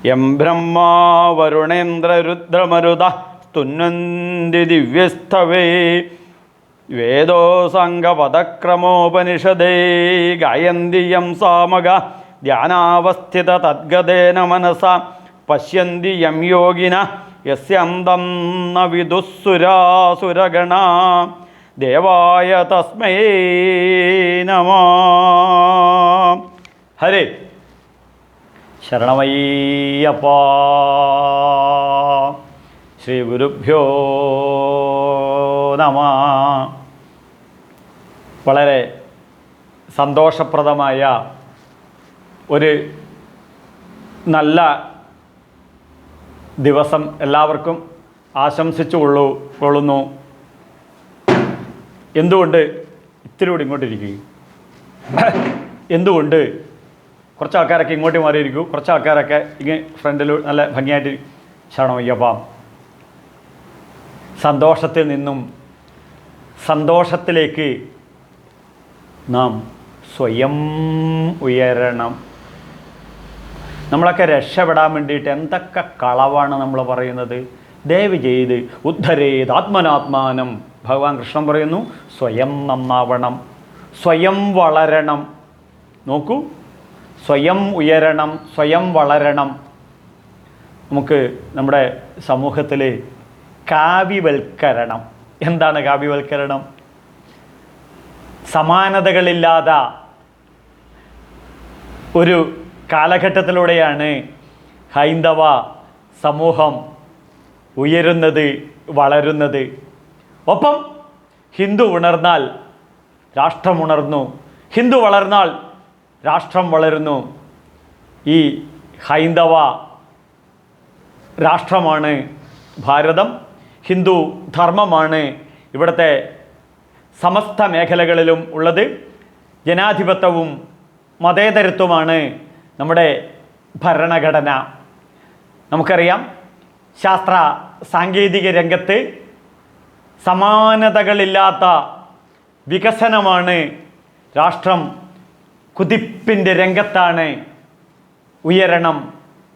യം ബ്രഹ്മാ വരുണേന്ദ്രരുദ്രമരുത സ്തുന്വന്തി ദിവ്യസ്ഥവേ വേദോ സംഘപദക്രമോപനിഷദേ ഗായന്തി യം സാമഗ ധ്യാനാവസ്ഥിത തദ്ഗതേന മനസ പശ്യന്തി യം യോഗിന യസ്യന്തം ന വിദുഃസുരാസുരഗണ ദേവായ തസ്മൈ നമഃ. ഹരേ ശരണമയ്യപ്പ. ശ്രീ ഗുരുഭ്യോ നമഃ. വളരെ സന്തോഷപ്രദമായ ഒരു നല്ല ദിവസം എല്ലാവർക്കും ആശംസിച്ചു കൊള്ളുന്നു. എന്തുകൊണ്ട് ഇത്തിരി കൂടി ഇങ്ങോട്ടിരിക്കുക? എന്തുകൊണ്ട് കുറച്ച് ആൾക്കാരൊക്കെ ഇങ്ങോട്ട് മാറിയിരിക്കൂ, കുറച്ച് ആൾക്കാരൊക്കെ ഇങ്ങനെ ഫ്രണ്ടിൽ നല്ല ഭംഗിയായിട്ട് ശരണമയ്യപ്പ. സന്തോഷത്തിൽ നിന്നും സന്തോഷത്തിലേക്ക് നാം സ്വയം ഉയരണം. നമ്മളൊക്കെ രക്ഷപ്പെടാൻ വേണ്ടിയിട്ട് എന്തൊക്കെ കളവാണ് നമ്മൾ പറയുന്നത്. ദയവ് ചെയ്ത് ഉദ്ധരേത് ആത്മനാത്മാനം. ഭഗവാൻ കൃഷ്ണൻ പറയുന്നു, സ്വയം നന്നാവണം, സ്വയം വളരണം. നോക്കൂ, സ്വയം ഉയരണം, സ്വയം വളരണം. നമുക്ക് നമ്മുടെ സമൂഹത്തിൽ കാവ്യവൽക്കരണം. എന്താണ് കാവ്യവൽക്കരണം? സമാനതകളില്ലാത്ത ഒരു കാലഘട്ടത്തിലൂടെയാണ് ഹൈന്ദവ സമൂഹം ഉയരുന്നത്, വളരുന്നത്. ഒപ്പം ഹിന്ദു ഉണർന്നാൽ രാഷ്ട്രം ഉണർന്നു, ഹിന്ദു വളർന്നാൽ രാഷ്ട്രം വളരുന്നു. ഈ ഹൈന്ദവ രാഷ്ട്രമാണ് ഭാരതം, ഹിന്ദു ധർമ്മമാണ് ഇവിടുത്തെ സമസ്ത മേഖലകളിലും ഉള്ളത്. ജനാധിപത്യവും മതേതരത്വമാണ് നമ്മുടെ ഭരണഘടന. നമുക്കറിയാം, ശാസ്ത്ര സാങ്കേതിക രംഗത്ത് സമാനതകളില്ലാത്ത വികസനമാണ്. രാഷ്ട്രം കുതിപ്പിൻ്റെ രംഗത്താണ്. ഉയരണം,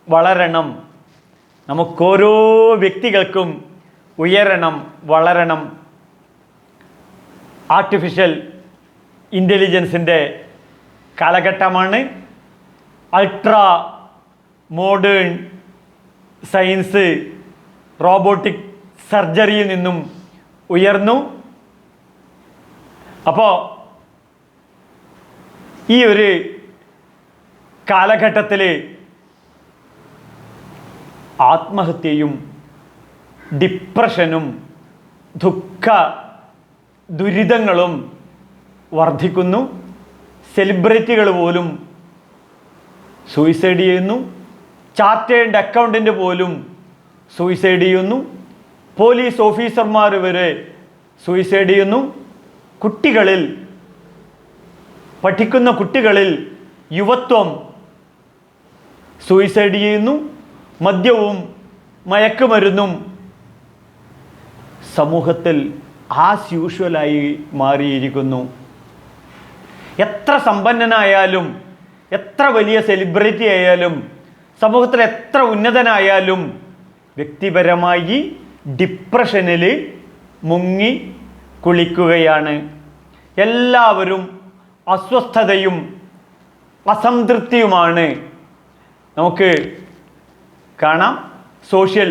വളരണം. നമുക്കോരോ വ്യക്തികൾക്കും ഉയരണം, വളരണം. ആർട്ടിഫിഷ്യൽ ഇൻ്റലിജൻസിൻ്റെ കാലഘട്ടമാണ്. അൾട്രാ മോഡേൺ സയൻസ് റോബോട്ടിക് സർജറിയിൽ നിന്നും ഉയർന്നു. അപ്പോൾ ഈ ഒരു കാലഘട്ടത്തിൽ ആത്മഹത്യയും ഡിപ്രഷനും ദുരിതങ്ങളും വർദ്ധിക്കുന്നു. സെലിബ്രിറ്റികൾ പോലും സൂയിസൈഡ് ചെയ്യുന്നു. ചാർട്ടേഡ് അക്കൗണ്ടൻ്റ് പോലും സൂയിസൈഡ് ചെയ്യുന്നു. പോലീസ് ഓഫീസർമാർ വരെ സൂയിസൈഡ് ചെയ്യുന്നു. കുട്ടികളിൽ, പഠിക്കുന്ന കുട്ടികളിൽ യുവത്വം സൂയിസൈഡ് ചെയ്യുന്നു. മദ്യവും മയക്കുമരുന്നും സമൂഹത്തിൽ ആസ് യൂഷ്വലായി മാറിയിരിക്കുന്നു. എത്ര സമ്പന്നനായാലും, എത്ര വലിയ സെലിബ്രിറ്റി ആയാലും, സമൂഹത്തിൽ എത്ര ഉന്നതനായാലും വ്യക്തിപരമായി ഡിപ്രഷനിൽ മുങ്ങി കുളിക്കുകയാണ്. എല്ലാവരും അസ്വസ്ഥതയും അസംതൃപ്തിയുമാണ്. നമുക്ക് കാണാം, സോഷ്യൽ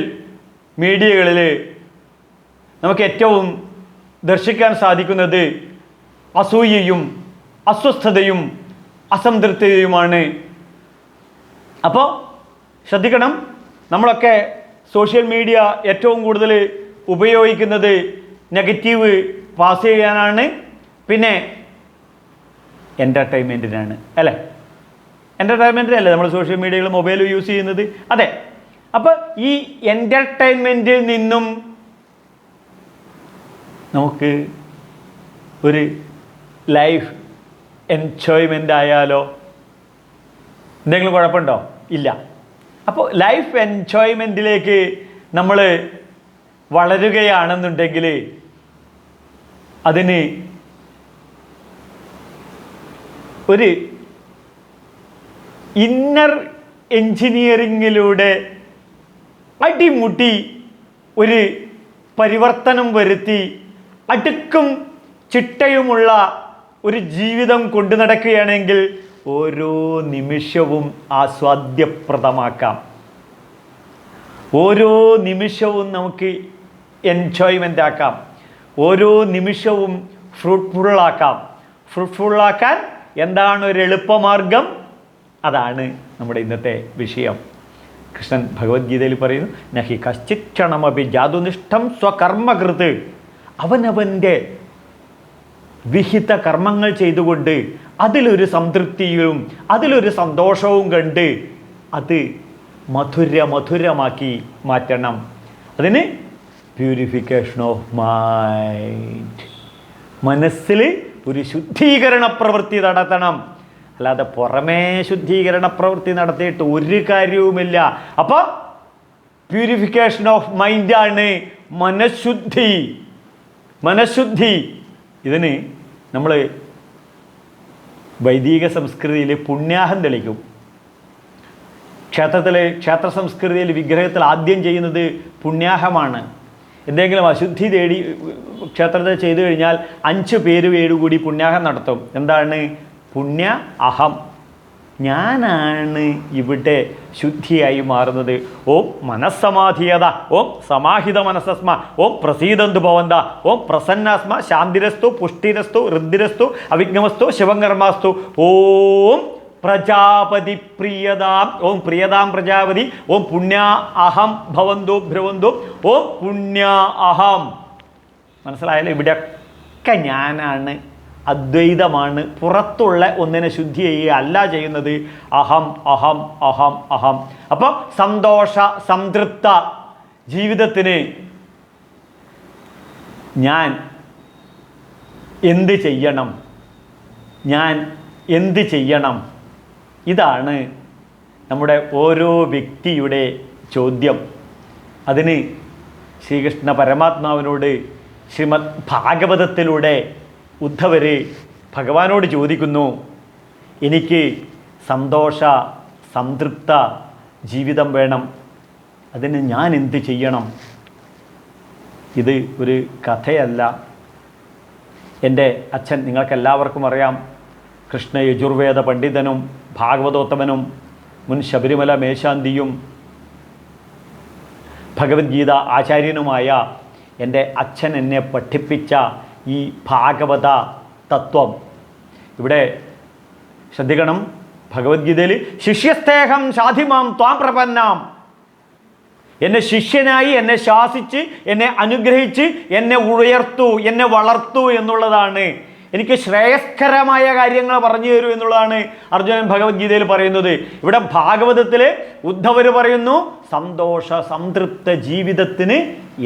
മീഡിയകളിൽ നമുക്ക് ഏറ്റവും ദർശിക്കാൻ സാധിക്കുന്നത് അസൂയയും അസ്വസ്ഥതയും അസംതൃപ്തിയുമാണ്. അപ്പോൾ ശ്രദ്ധിക്കണം, നമ്മളൊക്കെ സോഷ്യൽ മീഡിയ ഏറ്റവും കൂടുതൽ ഉപയോഗിക്കുന്നത് നെഗറ്റീവ് പാസ് ചെയ്യാനാണ്, പിന്നെ എൻ്റർടൈൻമെൻറ്റിനാണ്, അല്ലേ? എൻ്റർടൈൻമെൻറ്റിനല്ലേ നമ്മൾ സോഷ്യൽ മീഡിയകൾ മൊബൈൽ യൂസ് ചെയ്യുന്നത്? അതെ. അപ്പോൾ ഈ എൻ്റർടൈൻമെൻറ്റിൽ നിന്നും നമുക്ക് ഒരു ലൈഫ് എൻജോയ്മെൻ്റ് ആയാലോ? എന്തെങ്കിലും കുഴപ്പമുണ്ടോ? ഇല്ല. അപ്പോൾ ലൈഫ് എൻജോയ്മെൻറ്റിലേക്ക് നമ്മൾ വളരുകയാണെന്നുണ്ടെങ്കിൽ അതിന് ഒരു ഇന്നർ എൻജിനീയറിങ്ങിലൂടെ അടിമുട്ടി ഒരു പരിവർത്തനം വരുത്തി അടുക്കും ചിട്ടയുമുള്ള ഒരു ജീവിതം കൊണ്ടു നടക്കുകയാണെങ്കിൽ ഓരോ നിമിഷവും ആസ്വാദ്യപ്രദമാക്കാം. ഓരോ നിമിഷവും നമുക്ക് എൻജോയ്മെൻ്റ് ആക്കാം. ഓരോ നിമിഷവും ഫ്രൂട്ട്ഫുള്ളാക്കാം. ഫ്രൂട്ട്ഫുള്ളാക്കാൻ എന്താണ് ഒരു എളുപ്പമാർഗം? അതാണ് നമ്മുടെ ഇന്നത്തെ വിഷയം. കൃഷ്ണൻ ഭഗവത്ഗീതയിൽ പറയുന്നു, നഹി കശ്ചിത് ക്ഷണമപി ജാതുനിഷ്ഠം സ്വകർമ്മകൃത്. അവനവൻ്റെ വിഹിത കർമ്മങ്ങൾ ചെയ്തുകൊണ്ട് അതിലൊരു സംതൃപ്തിയും അതിലൊരു സന്തോഷവും കണ്ട് അത് മധുരമാക്കി മാറ്റണം. അതിന് പ്യൂരിഫിക്കേഷൻ ഓഫ് മൈൻഡ്, മനസ്സിൽ ഒരു ശുദ്ധീകരണ പ്രവൃത്തി നടത്തണം. അല്ലാതെ പുറമേ ശുദ്ധീകരണ പ്രവൃത്തി നടത്തിയിട്ട് ഒരു കാര്യവുമില്ല. അപ്പോൾ പ്യൂരിഫിക്കേഷൻ ഓഫ് മൈൻഡാണ് മനഃശുദ്ധി. ഇതിന് നമ്മൾ വൈദിക സംസ്കൃതിയിൽ പുണ്യാഹം തെളിക്കും. ക്ഷേത്ര സംസ്കൃതിയിൽ വിഗ്രഹത്തിൽ ആദ്യം ചെയ്യുന്നത് പുണ്യാഹമാണ്. എന്തെങ്കിലും അശുദ്ധി തേടി ക്ഷേത്രത്തിൽ ചെയ്തു കഴിഞ്ഞാൽ 5 പേരുകൂടി പുണ്യാഹം നടത്തും. എന്താണ് പുണ്യ അഹം? ഞാനാണ് ഇവിടെ ശുദ്ധിയായി മാറുന്നത്. ഓം മനസ്സമാധിയത, ഓം സമാഹിത മനസ്സസ്മ, ഓം പ്രസീദന്തു ഭവന്ത, ഓം പ്രസന്നാസ്മ, ശാന്തിരസ്തു, പുഷ്ടിരസ്തു, ഋദ്ധിരസ്തു, അവിഘ്നമസ്തു, ശിവകർമാസ്തു. ഓം പ്രജാപതി പ്രിയതാം, ഓം പ്രിയതാം പ്രജാപതി, ഓം പുണ്യ അഹം ഭവന്തു ഭ്രവന്തു, ഓം പുണ്യ അഹം. മനസ്സിലായാലും ഇവിടെയൊക്കെ ഞാനാണ്, അദ്വൈതമാണ്. പുറത്തുള്ള ഒന്നിനെ ശുദ്ധി ചെയ്യുക അല്ല ചെയ്യുന്നത്. അഹം അഹം അഹം അഹം. അപ്പോൾ സന്തോഷ സംതൃപ്ത ജീവിതത്തിന് ഞാൻ എന്ത് ചെയ്യണം? ഇതാണ് നമ്മുടെ ഓരോ വ്യക്തിയുടെ ചോദ്യം. അതിന് ശ്രീകൃഷ്ണ പരമാത്മാവിനോട് ശ്രീമദ് ഭാഗവതത്തിലൂടെ ഉദ്ധവര് ഭഗവാനോട് ചോദിക്കുന്നു, എനിക്ക് സന്തോഷ സംതൃപ്ത ജീവിതം വേണം, അതിന് ഞാൻ എന്ത് ചെയ്യണം? ഇത് ഒരു കഥയല്ല. എൻ്റെ അച്ഛൻ നിങ്ങൾക്കെല്ലാവർക്കും അറിയാം, കൃഷ്ണ യജുർവേദ പണ്ഡിതനും ഭാഗവതോത്തമനും മുൻ ശബരിമല മേശാന്തിയും ഭഗവത്ഗീത ആചാര്യനുമായ എൻ്റെ അച്ഛൻ എന്നെ പഠിപ്പിച്ച ഈ ഭാഗവത തത്വം ഇവിടെ ശ്രദ്ധിക്കണം. ഭഗവത്ഗീതയിൽ ശിഷ്യസ്തേഹം ശാധിമാം ത്വാം പ്രപന്നാം, എന്നെ ശിഷ്യനായി എന്നെ ശാസിച്ച് എന്നെ അനുഗ്രഹിച്ച് എന്നെ ഉയർത്തു, എന്നെ വളർത്തു എന്നുള്ളതാണ്. എനിക്ക് ശ്രേയസ്കരമായ കാര്യങ്ങൾ പറഞ്ഞു തരൂ എന്നുള്ളതാണ് അർജുനൻ ഭഗവത്ഗീതയിൽ പറയുന്നത്. ഇവിടെ ഭാഗവതത്തിൽ ഉദ്ധവർ പറയുന്നു, സന്തോഷ സംതൃപ്ത ജീവിതത്തിന്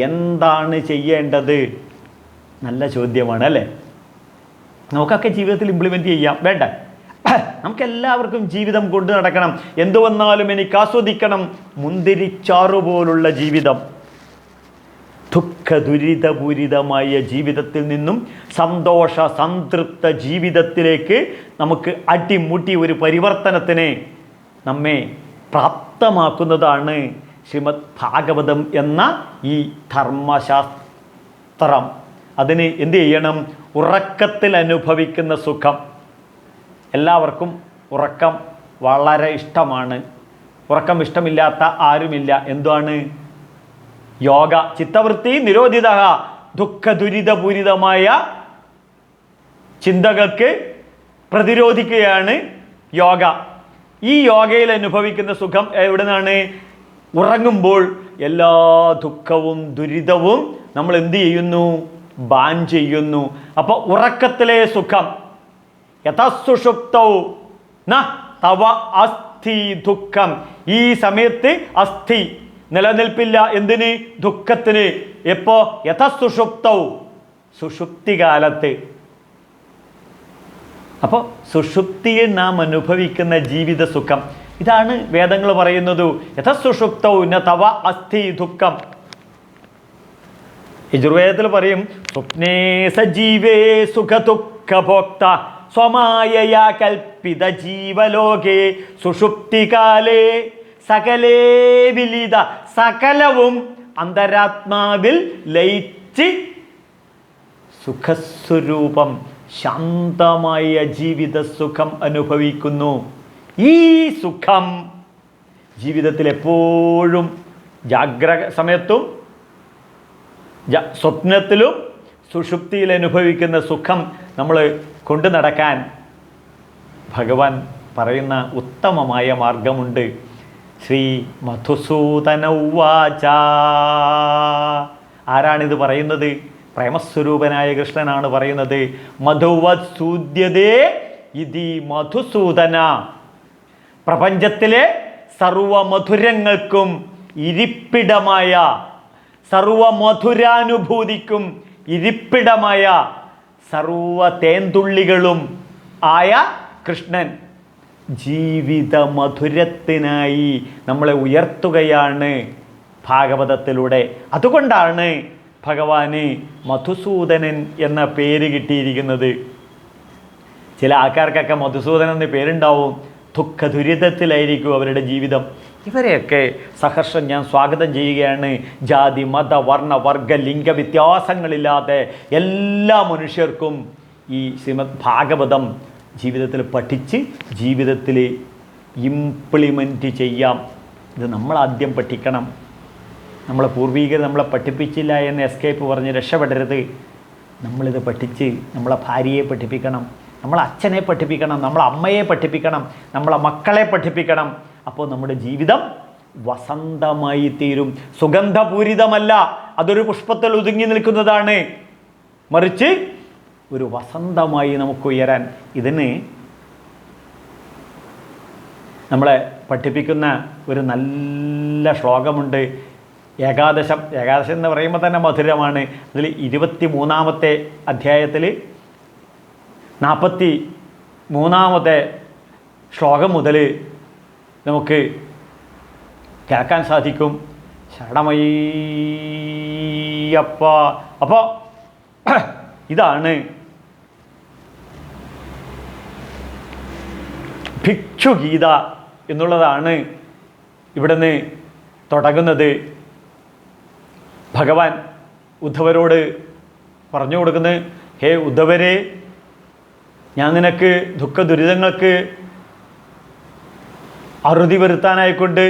എന്താണ് ചെയ്യേണ്ടത്? നല്ല ചോദ്യമാണ് അല്ലേ? നമുക്കൊക്കെ ജീവിതത്തിൽ ഇംപ്ലിമെൻ്റ് ചെയ്യാം, വേണ്ട? നമുക്കെല്ലാവർക്കും ജീവിതം കൊണ്ടു നടക്കണം. എന്തു വന്നാലും എനിക്ക് ആസ്വദിക്കണം. മുന്തിരിച്ചാറു പോലുള്ള ജീവിതം, ദുഃഖ ദുരിതപൂരിതമായ ജീവിതത്തിൽ നിന്നും സന്തോഷ സംതൃപ്ത ജീവിതത്തിലേക്ക് നമുക്ക് അടിമുട്ടി ഒരു പരിവർത്തനത്തിന് നമ്മെ പ്രാപ്തമാക്കുന്നതാണ് ശ്രീമദ് ഭാഗവതം എന്ന ഈ ധർമ്മശാസ്ത്രം. അതിന് എന്ത് ചെയ്യണം? ഉറക്കത്തിൽ അനുഭവിക്കുന്ന സുഖം. എല്ലാവർക്കും ഉറക്കം വളരെ ഇഷ്ടമാണ്. ഉറക്കം ഇഷ്ടമില്ലാത്ത ആരുമില്ല. എന്താണ്? യോഗ ചിത്തവൃത്തി നിരോധിത, ദുഃഖ ദുരിതപൂരിതമായ ചിന്തകൾക്ക് പ്രതിരോധിക്കുകയാണ് യോഗ. ഈ യോഗയിൽ അനുഭവിക്കുന്ന സുഖം എവിടെ നിന്നാണ്? ഉറങ്ങുമ്പോൾ എല്ലാ ദുഃഖവും ദുരിതവും നമ്മൾ എന്ത് ചെയ്യുന്നു? ബാൻ ചെയ്യുന്നു. അപ്പോൾ ഉറക്കത്തിലെ സുഖം, യഥസുഷുപ്തൗ ന തവ അസ്ഥി ദുഃഖം. ഈ സമയത്ത് അസ്ഥി നിലനിൽപ്പില്ല. എന്തിന്? ദുഃഖത്തിന്. എപ്പോ? യഥസുഷുപ്തൗ, സുഷുപ്തി കാലത്ത്. അപ്പോൾ സുഷുപ്തിയിൽ നാം അനുഭവിക്കുന്ന ജീവിത സുഖം, ഇതാണ് വേദങ്ങൾ പറയുന്നത്. യഥസുഷുപ്തൗ ന തവ അസ്ഥി ദുഃഖം. യജുർവേദത്തിൽ പറയും, സ്വപ്നേ സജീവേ സുഖദുഃഖഭോക്ത സ്വമായയാ കൽപ്പിത ജീവലോകേ സുഷുപ്തികാലേ സകലേ വിലീത, സകലവും അന്തരാത്മാവിൽ ലയിച്ച് സുഖസ്വരൂപം ശാന്തമായ ജീവിത സുഖം അനുഭവിക്കുന്നു. ഈ സുഖം ജീവിതത്തിൽ എപ്പോഴും സമയത്തും സ്വപ്നത്തിലും സുഷുപ്തിയിൽ അനുഭവിക്കുന്ന സുഖം നമ്മൾ കൊണ്ടു നടക്കാൻ ഭഗവാൻ പറയുന്ന ഉത്തമമായ മാർഗമുണ്ട്. ശ്രീ മധുസൂദന ഉവാച. ആരാണിത് പറയുന്നത്? പ്രേമസ്വരൂപനായ കൃഷ്ണനാണ് പറയുന്നത്. മധുവത്സൂദ്യതേ ഇതി മധുസൂദന. പ്രപഞ്ചത്തിലെ സർവമധുരങ്ങൾക്കും ഇരിപ്പിടമായ, സർവമധുരാനുഭൂതിക്കും ഇരിപ്പിടമായ, സർവ തേന്തുള്ളികളും ആയ കൃഷ്ണൻ ജീവിത മധുരത്തിനായി നമ്മളെ ഉയർത്തുകയാണ് ഭാഗവതത്തിലൂടെ. അതുകൊണ്ടാണ് ഭഗവാന് മധുസൂദനൻ എന്ന പേര് കിട്ടിയിരിക്കുന്നത്. ചില ആൾക്കാർക്കൊക്കെ മധുസൂദനൻ എന്ന പേരുണ്ടാവും, ദുഃഖ ദുരിതത്തിലായിരിക്കും അവരുടെ ജീവിതം. ഇവരെയൊക്കെ സഹർഷം ഞാൻ സ്വാഗതം ചെയ്യുകയാണ്. ജാതി മത വർണ്ണ വർഗ ലിംഗ വ്യത്യാസങ്ങളില്ലാതെ എല്ലാ മനുഷ്യർക്കും ഈ ശ്രീമദ് ഭാഗവതം ജീവിതത്തിൽ പഠിച്ച് ജീവിതത്തിൽ ഇംപ്ലിമെൻറ്റ് ചെയ്യാം. ഇത് നമ്മളാദ്യം പഠിക്കണം. നമ്മളെ പൂർവികർ നമ്മളെ പഠിപ്പിച്ചില്ല എന്ന് എസ്കേപ്പ് പറഞ്ഞ് രക്ഷപ്പെടരുത്. നമ്മളിത് പഠിച്ച് നമ്മളെ ഭാര്യയെ പഠിപ്പിക്കണം, നമ്മളെ അച്ഛനെ പഠിപ്പിക്കണം, നമ്മളെ അമ്മയെ പഠിപ്പിക്കണം, നമ്മളെ മക്കളെ പഠിപ്പിക്കണം. അപ്പോൾ നമ്മുടെ ജീവിതം വസന്തമായി തീരും. സുഗന്ധപൂരിതമല്ല, അതൊരു പുഷ്പത്തിൽ ഒതുങ്ങി നിൽക്കുന്നതാണ്. മറിച്ച് ഒരു വസന്തമായി നമുക്ക് ഉയരാൻ. ഇതിന് നമ്മളെ പഠിപ്പിക്കുന്ന ഒരു നല്ല ശ്ലോകമുണ്ട്. ഏകാദശം എന്ന് പറയുമ്പോൾ തന്നെ മധുരമാണ്. അതിൽ 23-ാമത്തെ അധ്യായത്തിൽ 43-ാമത്തെ ശ്ലോകം മുതൽ നമുക്ക് കേൾക്കാൻ സാധിക്കും. ശരണമയ്യപ്പ. അപ്പോൾ ഇതാണ് ഭിക്ഷുഗീത എന്നുള്ളതാണ് ഇവിടുന്ന് തുടങ്ങുന്നത്. ഭഗവാൻ ഉദ്ധവരോട് പറഞ്ഞു കൊടുക്കുന്നത്, ഹേ ഉദ്ധവരെ, ഞാൻ നിനക്ക് ദുഃഖ ദുരിതങ്ങൾക്ക് അറുതി വരുത്താനായിക്കൊണ്ട്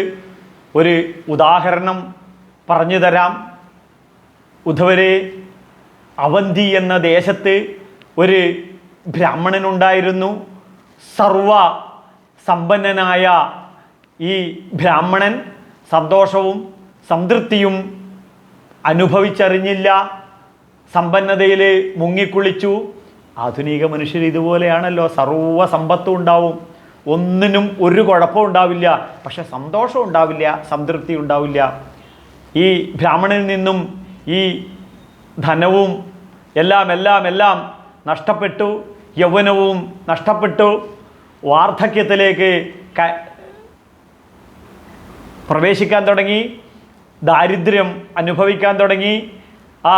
ഒരു ഉദാഹരണം പറഞ്ഞു തരാം. ഉദ്ധവരെ, അവന്തി എന്ന ദേശത്ത് ഒരു ബ്രാഹ്മണനുണ്ടായിരുന്നു. സർവ സമ്പന്നനായ ഈ ബ്രാഹ്മണൻ സന്തോഷവും സംതൃപ്തിയും അനുഭവിച്ചറിഞ്ഞില്ല. സമ്പന്നതയിൽ മുങ്ങിക്കുളിച്ചു. ആധുനിക മനുഷ്യർ ഇതുപോലെയാണല്ലോ. സർവ സമ്പത്തും ഉണ്ടാവും, ഒന്നിനും ഒരു കുഴപ്പവും ഉണ്ടാവില്ല, പക്ഷെ സന്തോഷം ഉണ്ടാവില്ല, സംതൃപ്തി ഉണ്ടാവില്ല. ഈ ബ്രാഹ്മണനിൽ നിന്നും ഈ ധനവും എല്ലാം നഷ്ടപ്പെട്ടു. യൗവനവും നഷ്ടപ്പെട്ടു. വാർദ്ധക്യത്തിലേക്ക് പ്രവേശിക്കാൻ തുടങ്ങി. ദാരിദ്ര്യം അനുഭവിക്കാൻ തുടങ്ങി. ആ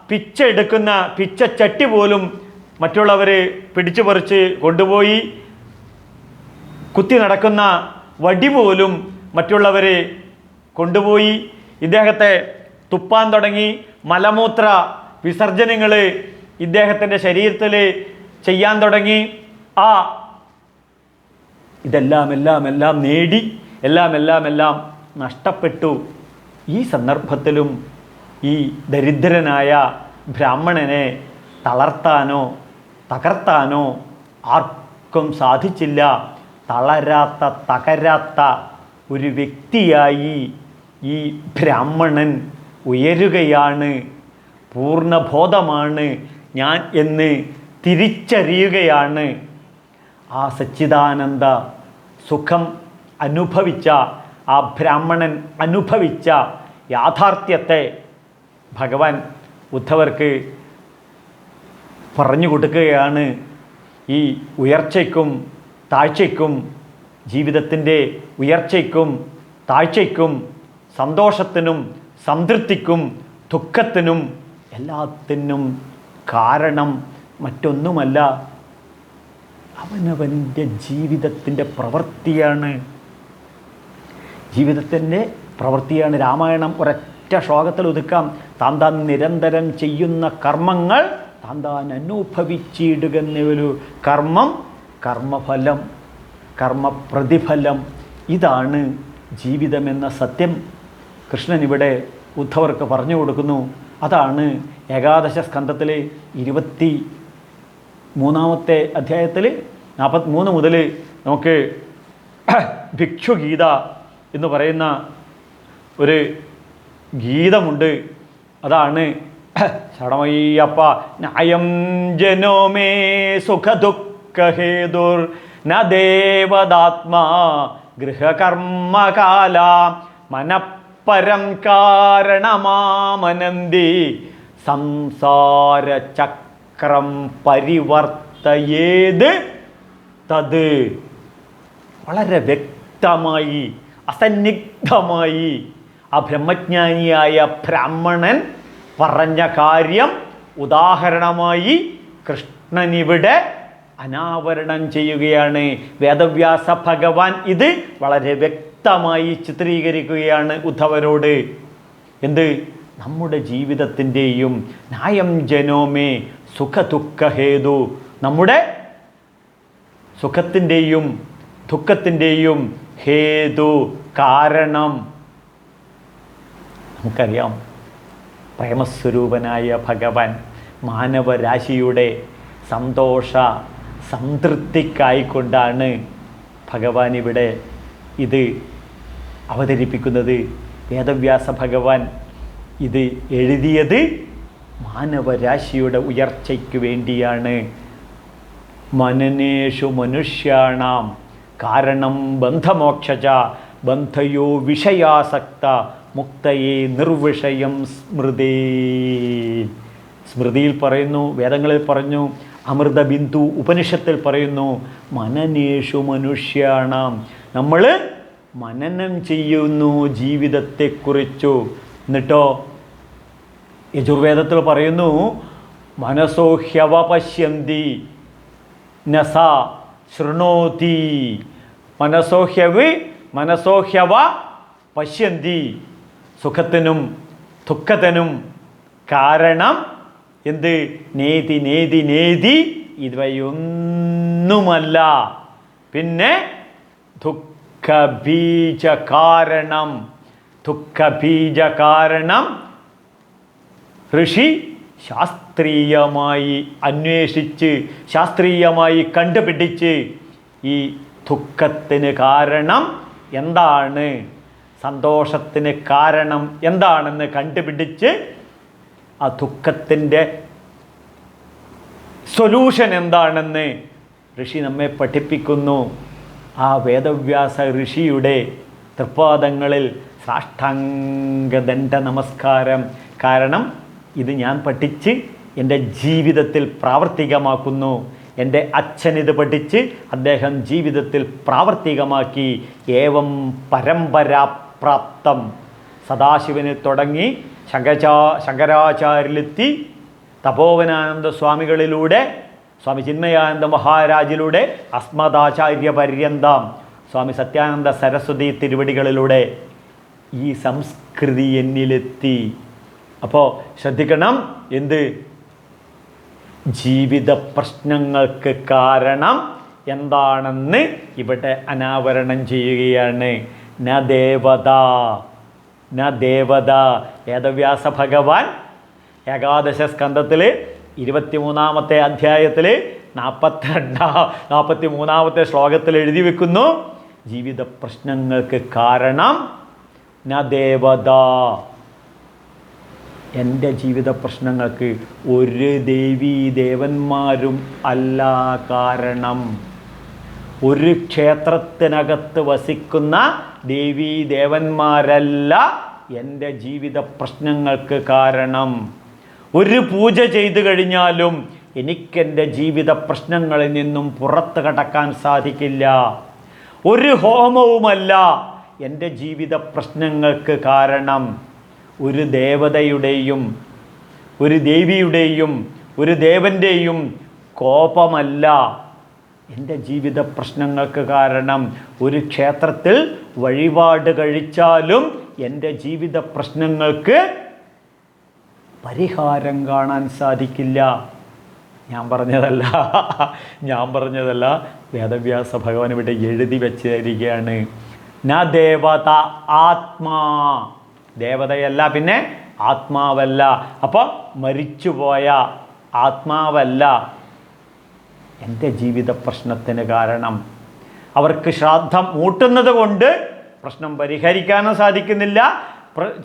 പിച്ചെടുക്കുന്ന പിച്ചച്ചട്ടി പോലും മറ്റുള്ളവർ പിടിച്ചു പറിച്ച് കൊണ്ടുപോയി. കുത്തി നടക്കുന്ന വടി പോലും മറ്റുള്ളവർ കൊണ്ടുപോയി. ഇദ്ദേഹത്തെ തുപ്പാൻ തുടങ്ങി. മലമൂത്ര വിസർജനങ്ങൾ ഇദ്ദേഹത്തിൻ്റെ ശരീരത്തിൽ ചെയ്യാൻ തുടങ്ങി. ഇതെല്ലാം നേടി എല്ലാം നഷ്ടപ്പെട്ടു. ഈ സന്ദർഭത്തിലും ഈ ദരിദ്രനായ ബ്രാഹ്മണനെ തളർത്താനോ തകർത്താനോ ആർക്കും സാധിച്ചില്ല. തകരാത്ത ഒരു വ്യക്തിയായി ഈ ബ്രാഹ്മണൻ ഉയരുകയാണ്. പൂർണ്ണബോധമാണ് ഞാൻ എന്ന് തിരിച്ചറിയുകയാണ്. ആ സച്ചിദാനന്ദ സുഖം അനുഭവിച്ച ആ ബ്രാഹ്മണൻ അനുഭവിച്ച യാഥാർത്ഥ്യത്തെ ഭഗവാൻ ഉദ്ധവർക്ക് പറഞ്ഞു കൊടുക്കുകയാണ്. ഈ ഉയർച്ചയ്ക്കും താഴ്ചയ്ക്കും, ജീവിതത്തിൻ്റെ ഉയർച്ചയ്ക്കും താഴ്ചയ്ക്കും, സന്തോഷത്തിനും സംതൃപ്തിക്കും ദുഃഖത്തിനും എല്ലാത്തിനും കാരണം മറ്റൊന്നുമല്ല, അവനവൻ്റെ ജീവിതത്തിൻ്റെ പ്രവൃത്തിയാണ്. ജീവിതത്തിൻ്റെ പ്രവൃത്തിയാണ്. രാമായണം ഒരൊറ്റ ശ്ലോകത്തിൽ ഒതുക്കാം. താൻ താൻ നിരന്തരം ചെയ്യുന്ന കർമ്മങ്ങൾ താൻ താൻ അനുഭവിച്ചിടുക എന്നൊരു കർമ്മം, കർമ്മഫലം, കർമ്മപ്രതിഫലം, ഇതാണ് ജീവിതമെന്ന സത്യം കൃഷ്ണൻ ഇവിടെ ഉദ്ധവർക്ക് പറഞ്ഞു കൊടുക്കുന്നു. അതാണ് ഏകാദശ സ്കന്ധത്തിലെ 23-ാമത്തെ അധ്യായത്തിൽ 43 മുതൽ നമുക്ക് ഭിക്ഷുഗീത എന്ന് പറയുന്ന ഒരു ഗീതമുണ്ട്. അതാണ് ചടമയ്യപ്പ ന്യായം ജനോമേ സുഖദുഃഖഹേതുർ ന ദേവദാത്മാ ഗൃഹകർമ്മകാല മനഃപരം കാരണമാമനന്തി സംസാരചക്രം പരിവർത്തയേത് തത്. വളരെ വ്യക്തമായി അസന്നിഗ്ധമായി ആ ബ്രഹ്മജ്ഞാനിയായ ബ്രാഹ്മണൻ പറഞ്ഞ കാര്യം ഉദാഹരണമായി കൃഷ്ണനിവിടെ അനാവരണം ചെയ്യുകയാണ്. വേദവ്യാസ ഭഗവാൻ ഇത് വളരെ വ്യക്തമായി ചിത്രീകരിക്കുകയാണ് ഉദ്ധവരോട്. എന്ത്? നമ്മുടെ ജീവിതത്തിൻ്റെയും ന്യായം ജനോമേ സുഖദുഃഖഹേതു, നമ്മുടെ സുഖത്തിൻ്റെയും ദുഃഖത്തിൻ്റെയും ഹേതു, കാരണം നമുക്കറിയാം. പ്രേമസ്വരൂപനായ ഭഗവാൻ മാനവരാശിയുടെ സന്തോഷ സംതൃപ്തിക്കായിക്കൊണ്ടാണ് ഭഗവാൻ ഇവിടെ ഇത് അവതരിപ്പിക്കുന്നത്. വേദവ്യാസ ഭഗവാൻ ഇത് എഴുതിയത് മാനവരാശിയുടെ ഉയർച്ചയ്ക്ക് വേണ്ടിയാണ്. മനനേഷു മനുഷ്യാണാം കാരണം ബന്ധമോക്ഷജ ബന്ധയോ വിഷയാസക്ത മുക്തയെ നിർവിഷയം സ്മൃതേ. സ്മൃതിയിൽ പറയുന്നു, വേദങ്ങളിൽ പറഞ്ഞു, അമൃതബിന്ദു ഉപനിഷത്തിൽ പറയുന്നു, മനനേഷു മനുഷ്യാണാം. നമ്മൾ മനനം ചെയ്യുന്നു ജീവിതത്തെക്കുറിച്ചു. എന്നിട്ടോ യജുർവേദത്തിൽ പറയുന്നു, മനസോഹ്യവ പശ്യന്തി നസ ശൃണോതി. മനസോഹ്യവ പശ്യന്തി. സുഖത്തിനും ദുഃഖത്തിനും കാരണം എന്ത്? നേതി നേതി നേതി ഇവയൊന്നുമല്ല. പിന്നെ ദുഃഖബീജ കാരണം ഋഷി ശാസ്ത്രീയമായി അന്വേഷിച്ച് ശാസ്ത്രീയമായി കണ്ടുപിടിച്ച് ഈ ദുഃഖത്തിന് കാരണം എന്താണ്, സന്തോഷത്തിന് കാരണം എന്താണെന്ന് കണ്ടുപിടിച്ച് ആ ദുഃഖത്തിൻ്റെ സൊല്യൂഷൻ എന്താണെന്ന് ഋഷി നമ്മെ പഠിപ്പിക്കുന്നു. ആ വേദവ്യാസ ഋഷിയുടെ തൃപ്പാദങ്ങളിൽ സാഷ്ടാംഗദണ്ഡ നമസ്കാരം. കാരണം ഇത് ഞാൻ പഠിച്ച് എൻ്റെ ജീവിതത്തിൽ പ്രാവർത്തികമാക്കുന്നു. എൻ്റെ അച്ഛൻ ഇത് പഠിച്ച് അദ്ദേഹം ജീവിതത്തിൽ പ്രാവർത്തികമാക്കി. ഏവം പരമ്പരാപ്രാപ്തം. സദാശിവന് തുടങ്ങി ശങ്കരാചാര്യരിലെത്തി, തപോവനാനന്ദ സ്വാമികളിലൂടെ, സ്വാമി ചിന്മയാനന്ദ മഹാരാജിലൂടെ, അസ്മദാചാര്യ പര്യന്തം സ്വാമി സത്യാനന്ദ സരസ്വതി തിരുവടികളിലൂടെ ഈ സംസ്കൃതി എന്നിലെത്തി. അപ്പോൾ ശ്രദ്ധിക്കണം, എന്ത്? ജീവിത പ്രശ്നങ്ങൾക്ക് കാരണം എന്താണെന്ന് ഇവിടെ അനാവരണം ചെയ്യുകയാണ്. ന ദേവത. വേദവ്യാസ ഭഗവാൻ ഏകാദശ സ്കന്ധത്തിൽ 23-ാമത്തെ അധ്യായത്തിൽ 43-ാമത്തെ ശ്ലോകത്തിൽ എഴുതി വെക്കുന്നു, ജീവിത പ്രശ്നങ്ങൾക്ക് കാരണം ന ദേവത. എൻ്റെ ജീവിത പ്രശ്നങ്ങൾക്ക് ഒരു ദേവീ ദേവന്മാരും അല്ല കാരണം. ഒരു ക്ഷേത്രത്തിനകത്ത് വസിക്കുന്ന ദേവീ ദേവന്മാരല്ല എൻ്റെ ജീവിത പ്രശ്നങ്ങൾക്ക് കാരണം. ഒരു പൂജ ചെയ്തു കഴിഞ്ഞാലും എനിക്കെൻ്റെ ജീവിത പ്രശ്നങ്ങളിൽ നിന്നും പുറത്ത് കടക്കാൻ സാധിക്കില്ല. ഒരു ഹോമവുമല്ല എൻ്റെ ജീവിത പ്രശ്നങ്ങൾക്ക് കാരണം. ഒരു ദേവതയുടെയും ഒരു ദേവിയുടെയും ഒരു ദേവൻ്റെയും കോപമല്ല എൻ്റെ ജീവിത പ്രശ്നങ്ങൾക്ക് കാരണം. ഒരു ക്ഷേത്രത്തിൽ വഴിപാട് കഴിച്ചാലും എൻ്റെ ജീവിത പ്രശ്നങ്ങൾക്ക് പരിഹാരം കാണാൻ സാധിക്കില്ല. ഞാൻ പറഞ്ഞതല്ല, വേദവ്യാസ ഭഗവാൻ ഇവിടെ എഴുതി വെച്ചിരിക്കുകയാണ്. ന ദേവത ആത്മാ, ദേവതയല്ല, പിന്നെ ആത്മാവല്ല. അപ്പോൾ മരിച്ചുപോയ ആത്മാവല്ല എൻ്റെ ജീവിത പ്രശ്നത്തിന് കാരണം. അവർക്ക് ശ്രാദ്ധം ഊട്ടുന്നത് കൊണ്ട് പ്രശ്നം പരിഹരിക്കാനും സാധിക്കുന്നില്ല.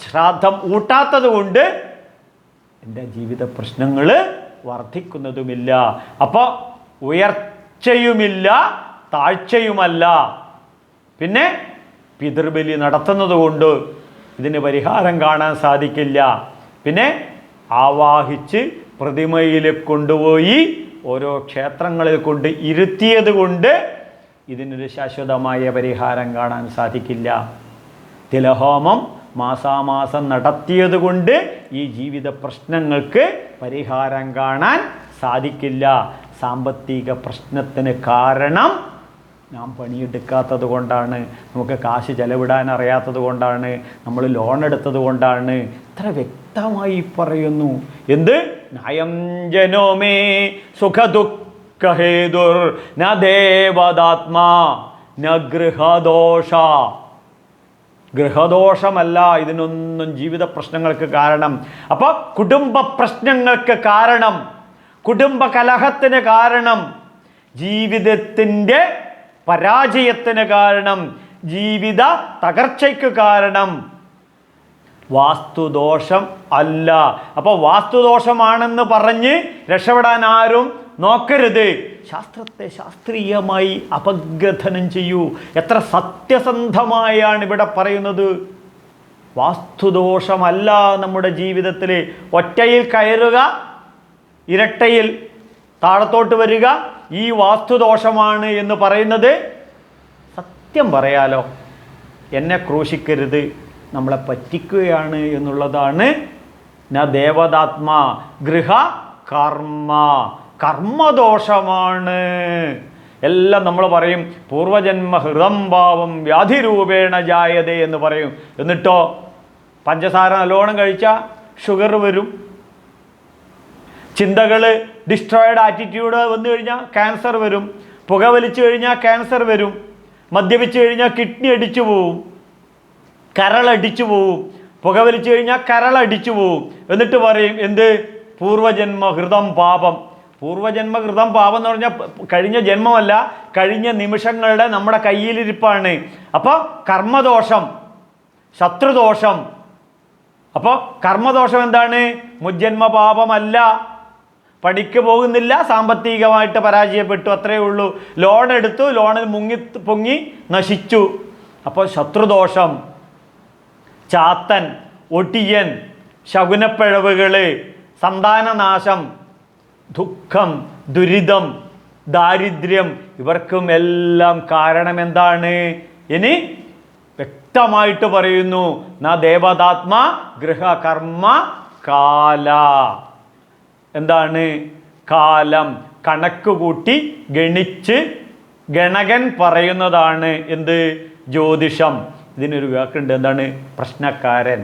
ശ്രാദ്ധം ഊട്ടാത്തത് കൊണ്ട് എൻ്റെ ജീവിത പ്രശ്നങ്ങൾ വർദ്ധിക്കുന്നതുമില്ല. അപ്പോൾ ഉയർച്ചയുമില്ല, താഴ്ചയുമല്ല. പിന്നെ പിതൃബലി നടത്തുന്നത് കൊണ്ട് ഇതിന് പരിഹാരം കാണാൻ സാധിക്കില്ല. പിന്നെ ആവാഹിച്ച് പ്രതിമയിൽ കൊണ്ടുപോയി ഓരോ ക്ഷേത്രങ്ങളിൽ കൊണ്ട് ഇരുത്തിയത് കൊണ്ട് ഇതിനൊരു ശാശ്വതമായ പരിഹാരം കാണാൻ സാധിക്കില്ല. തിലഹോമം മാസാമാസം നടത്തിയത് കൊണ്ട് ഈ ജീവിത പ്രശ്നങ്ങൾക്ക് പരിഹാരം കാണാൻ സാധിക്കില്ല. സാമ്പത്തിക പ്രശ്നത്തിന് കാരണം നാം പണിയെടുക്കാത്തത് കൊണ്ടാണ്, നമുക്ക് കാശ് ചെലവിടാൻ അറിയാത്തത് കൊണ്ടാണ്, നമ്മൾ ലോൺ എടുത്തത് കൊണ്ടാണ്. ഇത്ര വ്യക്തമായി പറയുന്നു. എന്ത്? നയം ജനോമേ സുഖദുഃഖഹേതുർ ന ദേവതാത്മാ ന ഗൃഹദോഷ. ഗൃഹദോഷമല്ല ഇതിനൊന്നും ജീവിത പ്രശ്നങ്ങൾക്ക് കാരണം. അപ്പോൾ കുടുംബ പ്രശ്നങ്ങൾക്ക് കാരണം, കുടുംബ കലഹത്തിന് കാരണം, ജീവിതത്തിൻ്റെ പരാജയത്തിന് കാരണം, ജീവിത തകർച്ചയ്ക്ക് കാരണം വാസ്തുദോഷം അല്ല. അപ്പോൾ വാസ്തുദോഷമാണെന്ന് പറഞ്ഞ് രക്ഷപ്പെടാൻ ആരും നോക്കരുത്. ശാസ്ത്രത്തെ ശാസ്ത്രീയമായി അപഗ്രഥനം ചെയ്യൂ. എത്ര സത്യസന്ധമായാണ് ഇവിടെ പറയുന്നത്. വാസ്തുദോഷമല്ല നമ്മുടെ ജീവിതത്തിൽ. ഒറ്റയിൽ കയറുക, ഇരട്ടയിൽ താഴത്തോട്ട് വരിക, ഈ വാസ്തുദോഷമാണ് എന്ന് പറയുന്നത്. സത്യം പറയാലോ, എന്നെ ക്രൂശിക്കരുത്, നമ്മളെ പറ്റിക്കുകയാണ് എന്നുള്ളതാണ്. ന ദേവതാത്മാ ഗൃഹ കർമ്മ, കർമ്മദോഷമാണ്. എല്ലാം നമ്മൾ പറയും പൂർവജന്മ ഹൃദം ഭാവം വ്യാധിരൂപേണ ജായതേ എന്ന് പറയും. എന്നിട്ടോ പഞ്ചസാര നല്ലോണം കഴിച്ചാൽ ഷുഗർ വരും. ചിന്തകൾ ഡിസ്ട്രോയിഡ് ആറ്റിറ്റ്യൂഡ് വന്നു കഴിഞ്ഞാൽ ക്യാൻസർ വരും. പുകവലിച്ചു കഴിഞ്ഞാൽ ക്യാൻസർ വരും. മദ്യപിച്ചു കഴിഞ്ഞാൽ കിഡ്നി അടിച്ചു പോവും, കരളടിച്ചു പോവും. പുകവലിച്ചു കഴിഞ്ഞാൽ കരളടിച്ചു പോവും. എന്നിട്ട് പറയും എന്ത്? പൂർവജന്മ ഹൃദം പാപം. പൂർവജന്മ ഹൃദം പാപം എന്ന് പറഞ്ഞാൽ കഴിഞ്ഞ ജന്മമല്ല, കഴിഞ്ഞ നിമിഷങ്ങളുടെ നമ്മുടെ കയ്യിലിരിപ്പാണ്. അപ്പോൾ കർമ്മദോഷം, ശത്രുദോഷം. അപ്പോൾ കർമ്മദോഷം എന്താണ്? മുജ്ജന്മ പാപമല്ല. പണിക്ക് പോകുന്നില്ല, സാമ്പത്തികമായിട്ട് പരാജയപ്പെട്ടു, അത്രയേ ഉള്ളൂ. ലോൺ എടുത്തു, ലോണിൽ പൊങ്ങി നശിച്ചു. അപ്പോൾ ശത്രുദോഷം. ചാത്തൻ, ഒടിയൻ, ശകുനപ്പിഴവുകൾ, സന്താനനാശം, ദുഃഖം, ദുരിതം, ദാരിദ്ര്യം, ഇവർക്കും എല്ലാം കാരണം എന്താണ്? ഇനി വ്യക്തമായിട്ട് പറയുന്നു. ന ദേവതാത്മാ ഗൃഹകർമ്മ കാല. എന്താണ്? കാലം. കണക്ക് കൂട്ടി ഗണിച്ച് ഗണകൻ പറയുന്നതാണ് എന്ത്? ജ്യോതിഷം. ഇതിനൊരു വാക്കുണ്ട്, എന്താണ്? പ്രശ്നക്കാരൻ.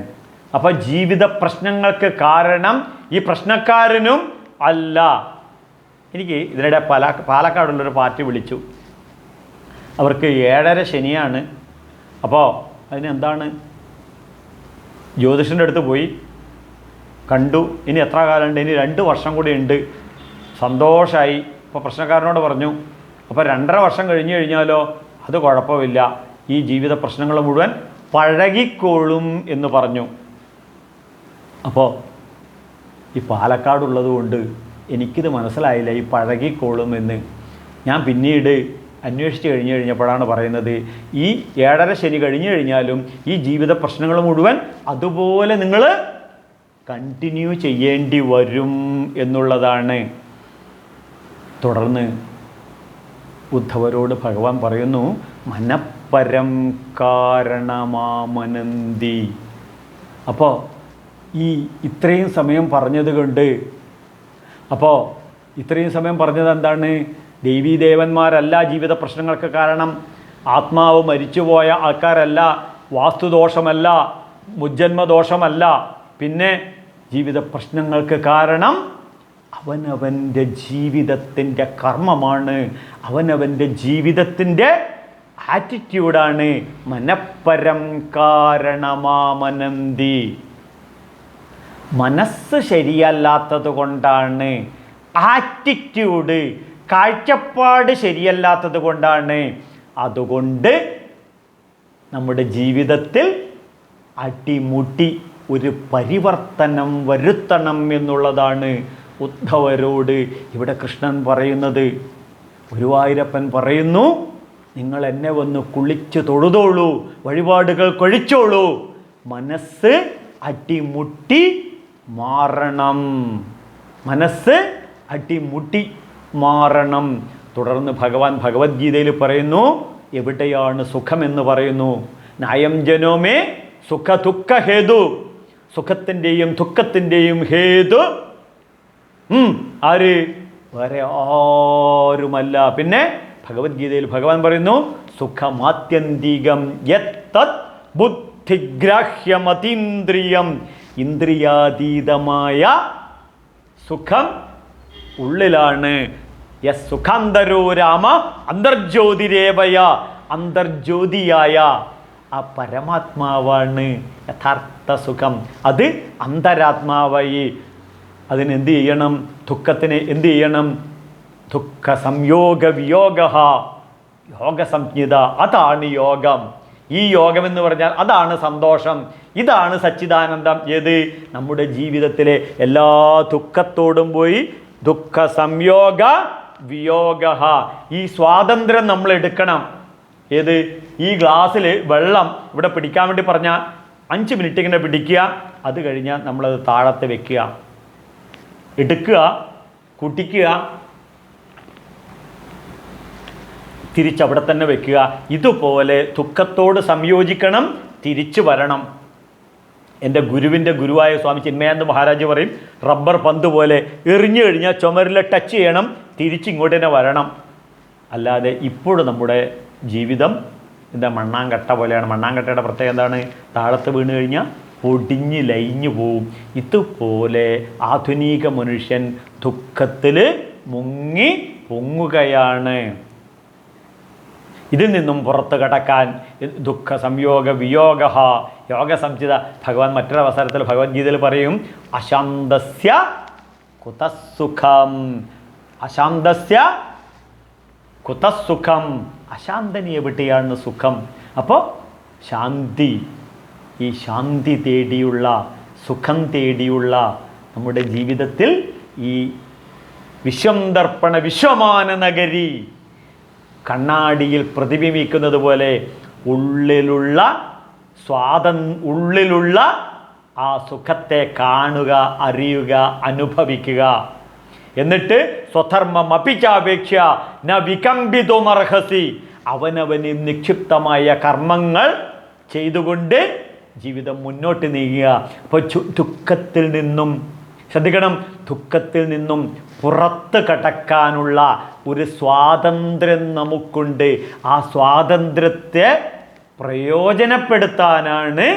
അപ്പം ജീവിത പ്രശ്നങ്ങൾക്ക് കാരണം ഈ പ്രശ്നക്കാരനും അല്ല. എനിക്ക് ഇതിനിടെ പാലക്കാടുള്ളൊരു പാർട്ടി വിളിച്ചു. അവർക്ക് 7:30 ശനിയാണ്. അപ്പോൾ അതിനെന്താണ്? ജ്യോതിഷൻ്റെ അടുത്ത് പോയി കണ്ടു. ഇനി എത്ര കാലമുണ്ട്? ഇനി 2 വർഷം കൂടി ഉണ്ട്. സന്തോഷമായി. അപ്പോൾ പ്രശ്നക്കാരനോട് പറഞ്ഞു, അപ്പോൾ 2.5 വർഷം കഴിഞ്ഞ് കഴിഞ്ഞാലോ? അത് കുഴപ്പമില്ല, ഈ ജീവിത പ്രശ്നങ്ങൾ മുഴുവൻ പഴകിക്കോളും എന്ന് പറഞ്ഞു. അപ്പോൾ ഈ പാലക്കാടുള്ളത് കൊണ്ട് എനിക്കിത് മനസ്സിലായില്ല, ഈ പഴകിക്കോളും എന്ന്. ഞാൻ പിന്നീട് അന്വേഷിച്ച് കഴിഞ്ഞപ്പോഴാണ് പറയുന്നത്, ഈ 7:30 ശനി കഴിഞ്ഞു കഴിഞ്ഞാലും ഈ ജീവിത പ്രശ്നങ്ങൾ മുഴുവൻ അതുപോലെ നിങ്ങൾ കണ്ടിന്യൂ ചെയ്യേണ്ടി വരും എന്നുള്ളതാണ്. തുടർന്ന് ഉദ്ധവരോട് ഭഗവാൻ പറയുന്നു, മനഃപരം കാരണമാമനന്തി. അപ്പോൾ ഈ ഇത്രയും സമയം പറഞ്ഞത് കൊണ്ട്, അപ്പോൾ ഇത്രയും സമയം പറഞ്ഞത് എന്താണ്? ദേവീദേവന്മാരല്ല ജീവിത പ്രശ്നങ്ങൾക്ക് കാരണം, ആത്മാവ് മരിച്ചുപോയ ആൾക്കാരല്ല, വാസ്തുദോഷമല്ല, മുജ്ജന്മദോഷമല്ല. പിന്നെ ജീവിത പ്രശ്നങ്ങൾക്ക് കാരണം അവനവൻ്റെ ജീവിതത്തിൻ്റെ കർമ്മമാണ്, അവനവൻ്റെ ജീവിതത്തിൻ്റെ ആറ്റിറ്റ്യൂഡാണ്. മനഃപരം കാരണമാമനന്തി. മനസ്സ് ശരിയല്ലാത്തത് കൊണ്ടാണ്, ആറ്റിറ്റ്യൂഡ് കാഴ്ചപ്പാട് ശരിയല്ലാത്തത് കൊണ്ടാണ്. അതുകൊണ്ട് നമ്മുടെ ജീവിതത്തിൽ അടിമുടി ഒരു പരിവർത്തനം വരുത്തണം എന്നുള്ളതാണ് ഉദ്ധവരോട് ഇവിടെ കൃഷ്ണൻ പറയുന്നത്. ഗുരുവായൂരപ്പൻ പറയുന്നു, നിങ്ങൾ എന്നെ വന്ന് കുളിച്ച് തൊഴുതോളൂ, വഴിപാടുകൾ കഴിച്ചോളൂ, മനസ്സ് അടിമുട്ടി മാറണം, മനസ്സ് അടിമുട്ടി മാറണം. തുടർന്ന് ഭഗവാൻ ഭഗവത്ഗീതയിൽ പറയുന്നു, എവിടെയാണ് സുഖമെന്ന് പറയുന്നു. നായം ജനോമേ സുഖ ദുഃഖ ഹേതു. സുഖത്തിൻ്റെയും ദുഃഖത്തിൻ്റെയും ഹേതു ആര്? വേറെ ആരുമല്ല. പിന്നെ ഭഗവത്ഗീതയിൽ ഭഗവാൻ പറയുന്നു, സുഖമാത്യന്തികം യത്തത് ബുദ്ധിഗ്രാഹ്യമതീന്ദ്രിയം. ഇന്ദ്രിയാതീതമായ സുഖം ഉള്ളിലാണ്. യസ് സുഖാന്തരോ രാമ അന്തർജ്യോതിരേവയ. അന്തർജ്യോതിയായ ആ പരമാത്മാവാണ് യഥാർത്ഥ സുഖം. അത് അന്തരാത്മാവായി. അതിനെന്ത് ചെയ്യണം? ദുഃഖത്തിന് എന്ത് ചെയ്യണം? ദുഃഖ സംയോഗ വിയോഗ യോഗസംജ്ഞിത. അതാണ് യോഗം. ഈ യോഗം എന്ന് പറഞ്ഞാൽ അതാണ് സന്തോഷം, ഇതാണ് സച്ചിദാനന്ദം. ഏത്? നമ്മുടെ ജീവിതത്തിലെ എല്ലാ ദുഃഖത്തോടും പോയി ദുഃഖ സംയോഗ വിയോഗ. ഈ സ്വാതന്ത്ര്യം നമ്മൾ എടുക്കണം. ഏത്? ഈ ഗ്ലാസ്സിൽ വെള്ളം ഇവിടെ പിടിക്കാൻ വേണ്ടി പറഞ്ഞാൽ 5 മിനിറ്റ് ഇങ്ങനെ പിടിക്കുക, അത് കഴിഞ്ഞാൽ നമ്മളത് താഴത്ത് വെക്കുക, എടുക്കുക, കുടിക്കുക, തിരിച്ചവിടെ തന്നെ വെക്കുക. ഇതുപോലെ ദുഃഖത്തോട് സംയോജിക്കണം, തിരിച്ചു വരണം. എൻ്റെ ഗുരുവിൻ്റെ ഗുരുവായ സ്വാമി ചിന്മയാനന്ദ മഹാരാജ് പറയും, റബ്ബർ പന്ത് പോലെ എറിഞ്ഞു കഴിഞ്ഞാൽ ചുമരിൽ ടച്ച് ചെയ്യണം, തിരിച്ചിങ്ങോട്ട് തന്നെ വരണം. അല്ലാതെ ഇപ്പോഴും നമ്മുടെ ജീവിതം എന്താ മണ്ണാങ്കട്ട പോലെയാണ്. മണ്ണാങ്കട്ടയുടെ പ്രത്യേകത എന്താണ്? താഴത്ത് വീണ് കഴിഞ്ഞാൽ പൊടിഞ്ഞ് ലയിഞ്ഞു പോവും. ഇതുപോലെ ആധുനിക മനുഷ്യൻ ദുഃഖത്തിൽ മുങ്ങി പൊങ്ങുകയാണ്. ഇതിൽ നിന്നും പുറത്ത് കടക്കാൻ ദുഃഖ സംയോഗ വിയോഗ യോഗസംചിത. ഭഗവാൻ മറ്റൊരവസരത്തിൽ ഭഗവത്ഗീതയിൽ പറയും, അശാന്തസ്യ കുതസുഖം. അശാന്തസ്യ കുതസുഖം. അശാന്തന് എവിടെയാണ് സുഖം? അപ്പോൾ ശാന്തി, ഈ ശാന്തി തേടിയുള്ള, സുഖം തേടിയുള്ള നമ്മുടെ ജീവിതത്തിൽ ഈ വിശ്വം ദർപ്പണ വിശ്വമാന നഗരി കണ്ണാടിയിൽ പ്രതിബിംബിക്കുന്നത് പോലെ ഉള്ളിലുള്ള ഉള്ളിലുള്ള ആ സുഖത്തെ കാണുക, അറിയുക, അനുഭവിക്കുക. എന്നിട്ട് സ്വധർമ്മം അപിച്ചാപേക്ഷ ന വികമ്പിതുമർഹസി. അവനവന് നിക്ഷിപ്തമായ കർമ്മങ്ങൾ ചെയ്തുകൊണ്ട് ജീവിതം മുന്നോട്ട് നീങ്ങുക. അപ്പോൾ ദുഃഖത്തിൽ നിന്നും ശ്രദ്ധിക്കണം, ദുഃഖത്തിൽ നിന്നും പുറത്ത് കടക്കാനുള്ള ഒരു സ്വാതന്ത്ര്യം നമുക്കുണ്ട്. ആ സ്വാതന്ത്ര്യത്തെ പ്രയോജനപ്പെടുത്താനാണ്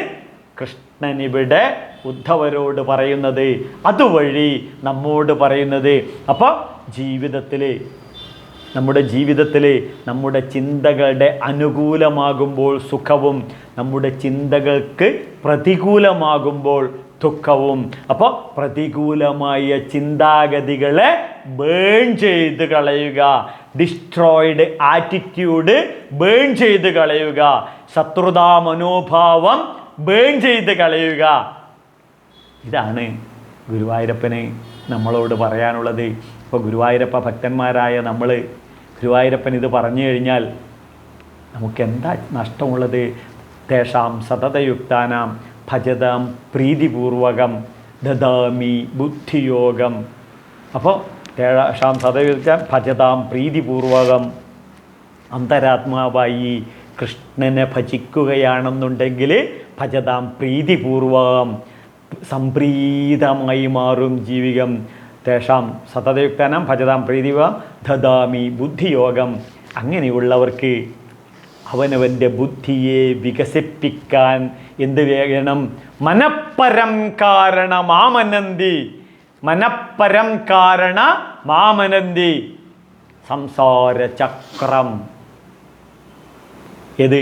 കൃഷ്ണനിവിടെ ഉദ്ധവരോട് പറയുന്നത്, അതുവഴി നമ്മോട് പറയുന്നത്. അപ്പോൾ നമ്മുടെ ജീവിതത്തിൽ നമ്മുടെ ചിന്തകളുടെ അനുകൂലമാകുമ്പോൾ സുഖവും, നമ്മുടെ ചിന്തകൾക്ക് പ്രതികൂലമാകുമ്പോൾ ദുഃഖവും. അപ്പോൾ പ്രതികൂലമായ ചിന്താഗതികളെ ബേൺ ചെയ്ത് കളയുക, ഡിസ്ട്രോയിഡ് ആറ്റിറ്റ്യൂഡ് ബേൺ ചെയ്ത് കളയുക, ശത്രുതാ മനോഭാവം ബേൺ ചെയ്ത് കളയുക. ഇതാണ് ഗുരുവായൂരപ്പന് നമ്മളോട് പറയാനുള്ളത്. ഇപ്പോൾ ഗുരുവായൂരപ്പ ഭക്തന്മാരായ നമ്മൾ ഗുരുവായൂരപ്പൻ ഇത് പറഞ്ഞു കഴിഞ്ഞാൽ നമുക്കെന്താ നഷ്ടമുള്ളത്? തേഷാം സതതയുക്താനാം ഭജതാം പ്രീതിപൂർവകം ദദാമി ബുദ്ധിയോഗം. അപ്പോൾ തേഷാം സതതയുക്താം ഭജതാം പ്രീതിപൂർവകം. അന്തരാത്മാവായി കൃഷ്ണനെ ഭജിക്കുകയാണെന്നുണ്ടെങ്കിൽ ഭജതാം പ്രീതിപൂർവകം, സംപ്രീതമായി മാറും ജീവിതം. തേഷാം സതതയുക്താനാം ഭജതാം പ്രീതിവ ദദാമി ബുദ്ധിയോഗം. അങ്ങനെയുള്ളവർക്ക് അവനവൻ്റെ ബുദ്ധിയെ വികസിപ്പിക്കാൻ എന്ത് വേണം? മനഃപരം കാരണമാമനന്തി, മനഃപരം കാരണമാമനന്തി. സംസാരചക്രം. ഏത്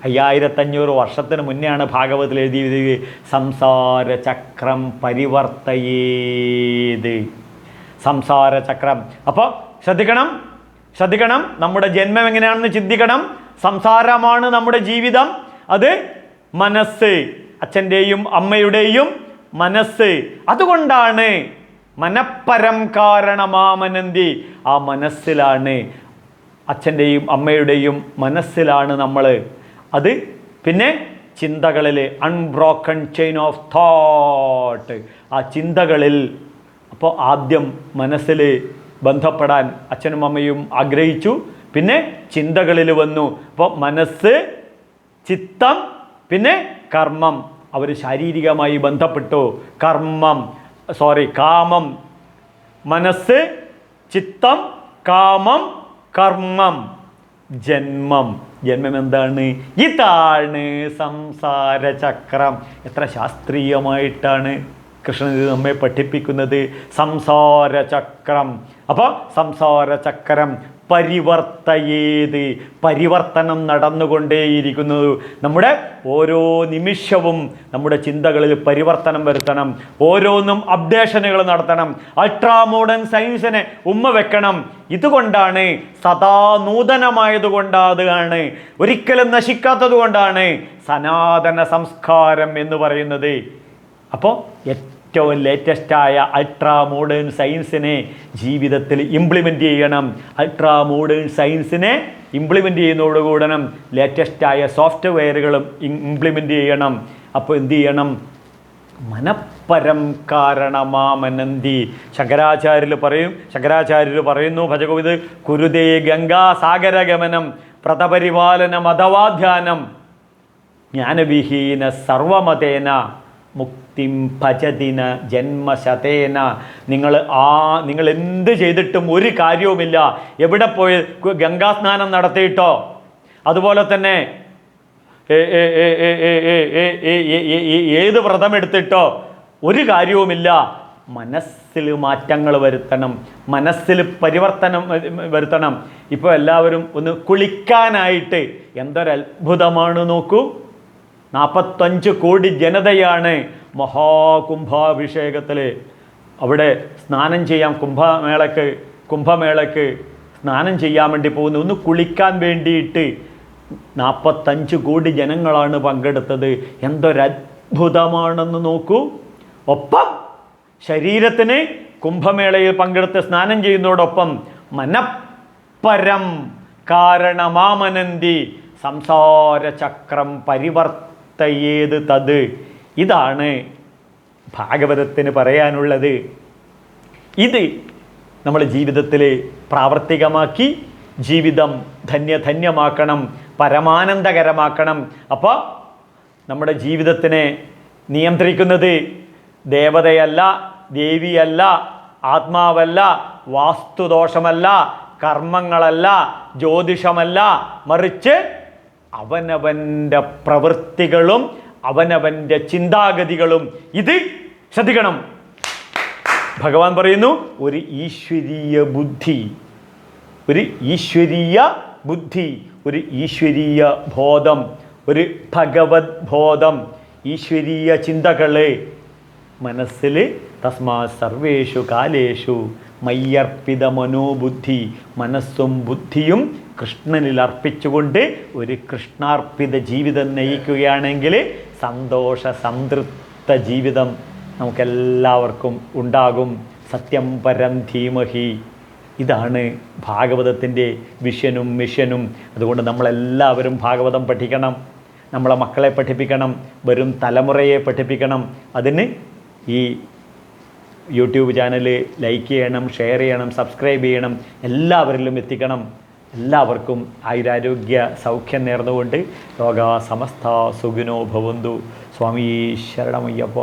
5500 വർഷത്തിന് മുന്നെയാണ് ഭാഗവതത്തിൽ എഴുതിയത്. സംസാരചക്രം പരിവർത്തയേത്. സംസാരചക്രം. അപ്പോൾ ശ്രദ്ധിക്കണം. നമ്മുടെ ജന്മം എങ്ങനെയാണെന്ന് ചിന്തിക്കണം. സംസാരമാണ് നമ്മുടെ ജീവിതം. അത് മനസ്സ്, അച്ഛൻ്റെയും അമ്മയുടെയും മനസ്സ്. അതുകൊണ്ടാണ് മനഃപരം കാരണമാമനന്തി. ആ മനസ്സിലാണ്, അച്ഛൻ്റെയും അമ്മയുടെയും മനസ്സിലാണ് നമ്മൾ. അത് പിന്നെ ചിന്തകളിൽ, അൺബ്രോക്കൺ ചെയിൻ ഓഫ് തോട്ട്. ആ ചിന്തകളിൽ, അപ്പോൾ ആദ്യം മനസ്സിൽ ബന്ധപ്പെടാൻ അച്ഛനും അമ്മയും ആഗ്രഹിച്ചു, പിന്നെ ചിന്തകളിൽ വന്നു. അപ്പോൾ മനസ്സ്, ചിത്തം, പിന്നെ കർമ്മം. അവർ ശാരീരികമായി ബന്ധപ്പെട്ടു. കാമം, മനസ്സ്, ചിത്തം, കാമം, കർമ്മം, ജന്മം. ജന്മം എന്താണ്? ഇതാണ് സംസാരചക്രം. എത്ര ശാസ്ത്രീയമായിട്ടാണ് കൃഷ്ണൻ ഇത് നമ്മെ പഠിപ്പിക്കുന്നത്. സംസാരചക്രം. അപ്പോൾ സംസാരചക്രം പരിവർത്തയേത്. പരിവർത്തനം നടന്നുകൊണ്ടേയിരിക്കുന്നു. നമ്മുടെ ഓരോ നിമിഷവും നമ്മുടെ ചിന്തകളിൽ പരിവർത്തനം വരുത്തണം. ഓരോന്നും അപ്ഡേഷനുകൾ നടത്തണം. അൾട്രാ മോഡേൺ സയൻസിനെ വെക്കണം. ഇതുകൊണ്ടാണ്, സദാ നൂതനമായതുകൊണ്ടാണ്, ഒരിക്കലും നശിക്കാത്തത് കൊണ്ടാണ് സനാതന സംസ്കാരം എന്ന് പറയുന്നത്. അപ്പോൾ ഏറ്റവും ലേറ്റസ്റ്റായ അൾട്രാ മോഡേൺ സയൻസിനെ ജീവിതത്തിൽ ഇംപ്ലിമെൻ്റ് ചെയ്യണം. അൾട്രാ മോഡേൺ സയൻസിനെ ഇംപ്ലിമെൻ്റ് ചെയ്യുന്നതോടുകൂടെ ലേറ്റസ്റ്റായ സോഫ്റ്റ്വെയറുകളും ഇംപ്ലിമെൻ്റ് ചെയ്യണം. അപ്പോൾ എന്ത് ചെയ്യണം? മനഃപരം കാരണമാമനന്തി. ശങ്കരാചാര്യർ പറയുന്നു, ഭജഗോവിത് കുരുതേ ഗംഗാസാഗരഗമനം പ്രതപരിപാലനം അഥവാ ധ്യാനം ജ്ഞാനവിഹീന സർവമതേന മുക്തിം ഭജതിന ജന്മശതേന. നിങ്ങൾ എന്ത് ചെയ്തിട്ടും ഒരു കാര്യവുമില്ല. എവിടെ പോയി ഗംഗാസ്നാനം നടത്തിയിട്ടോ, അതുപോലെ തന്നെ ഏത് വ്രതമെടുത്തിട്ടോ ഒരു കാര്യവുമില്ല. മനസ്സിൽ മാറ്റങ്ങൾ വരുത്തണം, മനസ്സിൽ പരിവർത്തനം വരുത്തണം. ഇപ്പോൾ എല്ലാവരും ഒന്ന് കുളിക്കാനായിട്ട് എന്തൊരത്ഭുതമാണ് നോക്കൂ. 45 കോടി ജനതയാണ് മഹാകുംഭാഭിഷേകത്തിൽ അവിടെ സ്നാനം ചെയ്യാൻ, കുംഭമേളക്ക് സ്നാനം ചെയ്യാൻ വേണ്ടി പോകുന്നു. ഒന്ന് കുളിക്കാൻ വേണ്ടിയിട്ട് 45 കോടി ജനങ്ങളാണ് പങ്കെടുത്തത്. എന്തൊരത്ഭുതമാണെന്ന് നോക്കൂ. ഒപ്പം ശരീരത്തിന് കുംഭമേളയിൽ പങ്കെടുത്ത് സ്നാനം ചെയ്യുന്നതോടൊപ്പം മനഃപരം കാരണമാമനന്തി. സംസാരചക്രം പരിവർത്തയേത് തത്. ഇതാണ് ഭാഗവതത്തിന് പറയാനുള്ളത്. ഇത് നമ്മൾ ജീവിതത്തിൽ പ്രാവർത്തികമാക്കി ജീവിതം ധന്യമാക്കണം, പരമാനന്ദകരമാക്കണം. അപ്പോൾ നമ്മുടെ ജീവിതത്തിനെ നിയന്ത്രിക്കുന്നത് ദേവതയല്ല, ദേവിയല്ല, ആത്മാവല്ല, വാസ്തുദോഷമല്ല, കർമ്മങ്ങളല്ല, ജ്യോതിഷമല്ല, മറിച്ച് അവനവൻ്റെ പ്രവൃത്തികളും അവനവൻ്റെ ചിന്താഗതികളും. ഇത് ശ്രദ്ധിക്കണം. ഭഗവാൻ പറയുന്നു, ഒരു ഈശ്വരീയ ബുദ്ധി, ഒരു ഈശ്വരീയ ബോധം, ഒരു ഭഗവത് ബോധം, ഈശ്വരീയ ചിന്തകളെ മനസ്സിൽ തസ്മാ സർവേഷു കാലേഷു മയ്യർപ്പിത മനോബുദ്ധി. മനസ്സും ബുദ്ധിയും കൃഷ്ണനിൽ അർപ്പിച്ചുകൊണ്ട് ഒരു കൃഷ്ണാർപ്പിത ജീവിതം നയിക്കുകയാണെങ്കിൽ സന്തോഷ സംതൃപ്ത ജീവിതം നമുക്കെല്ലാവർക്കും ഉണ്ടാകും. സത്യം പരം ധീമഹി. ഇതാണ് ഭാഗവതത്തിൻ്റെ വിഷനും മിഷനും. അതുകൊണ്ട് നമ്മളെല്ലാവരും ഭാഗവതം പഠിക്കണം, നമ്മളെ മക്കളെ പഠിപ്പിക്കണം, വരും തലമുറയെ പഠിപ്പിക്കണം. അതിന് ഈ യൂട്യൂബ് ചാനൽ ലൈക്ക് ചെയ്യണം, ഷെയർ ചെയ്യണം, സബ്സ്ക്രൈബ് ചെയ്യണം, എല്ലാവരിലും എത്തിക്കണം. എല്ലാവർക്കും ആയുരാരോഗ്യ സൗഖ്യം നേർന്നുകൊണ്ട് ലോകാ സമസ്ത സുഖിനോ ഭവന്തു. സ്വാമി ശരണമയ്യപ്പ.